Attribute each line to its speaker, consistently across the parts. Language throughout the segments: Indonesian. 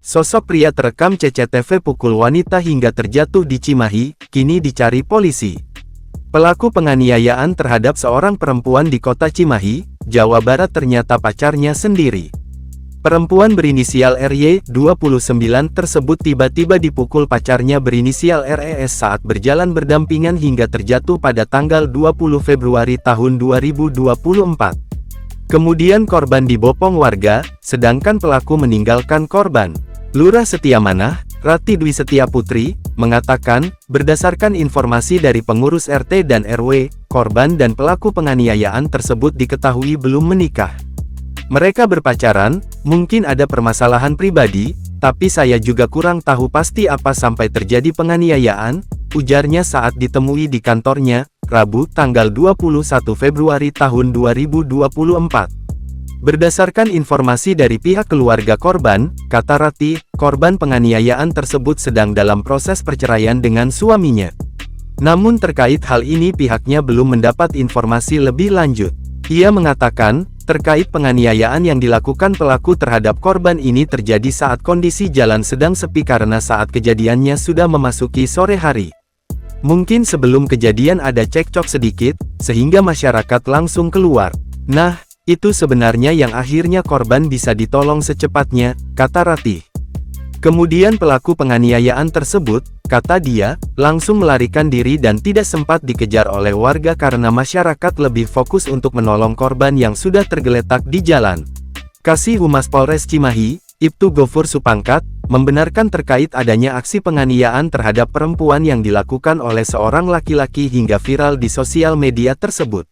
Speaker 1: Sosok pria terekam CCTV pukul wanita hingga terjatuh di Cimahi, kini dicari polisi. Pelaku penganiayaan terhadap seorang perempuan di kota Cimahi, Jawa Barat ternyata pacarnya sendiri. Perempuan berinisial RY, 29 tersebut tiba-tiba dipukul pacarnya berinisial RES saat berjalan berdampingan hingga terjatuh pada tanggal 20 Februari tahun 2024. Kemudian korban dibopong warga, sedangkan pelaku meninggalkan korban. Lurah Setiamanah, Rati Dwi Setia Putri, mengatakan, berdasarkan informasi dari pengurus RT dan RW, korban dan pelaku penganiayaan tersebut diketahui belum menikah. Mereka berpacaran, mungkin ada permasalahan pribadi, tapi saya juga kurang tahu pasti apa sampai terjadi penganiayaan, ujarnya saat ditemui di kantornya, Rabu, tanggal 21 Februari tahun 2024. Berdasarkan informasi dari pihak keluarga korban, kata Rati, korban penganiayaan tersebut sedang dalam proses perceraian dengan suaminya. Namun terkait hal ini pihaknya belum mendapat informasi lebih lanjut. Ia mengatakan, terkait penganiayaan yang dilakukan pelaku terhadap korban ini terjadi saat kondisi jalan sedang sepi karena saat kejadiannya sudah memasuki sore hari. Mungkin sebelum kejadian ada cekcok sedikit, sehingga masyarakat langsung keluar. Nah, itu sebenarnya yang akhirnya korban bisa ditolong secepatnya, kata Rati. Kemudian pelaku penganiayaan tersebut, kata dia, langsung melarikan diri dan tidak sempat dikejar oleh warga karena masyarakat lebih fokus untuk menolong korban yang sudah tergeletak di jalan. Kasih Humas Polres Cimahi, Ibtu Gofur Supangkat, membenarkan terkait adanya aksi penganiayaan terhadap perempuan yang dilakukan oleh seorang laki-laki hingga viral di sosial media tersebut.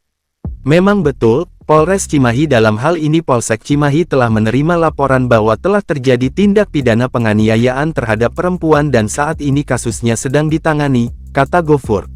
Speaker 1: Memang betul, Polres Cimahi dalam hal ini Polsek Cimahi telah menerima laporan bahwa telah terjadi tindak pidana penganiayaan terhadap perempuan dan saat ini kasusnya sedang ditangani, kata Gofur.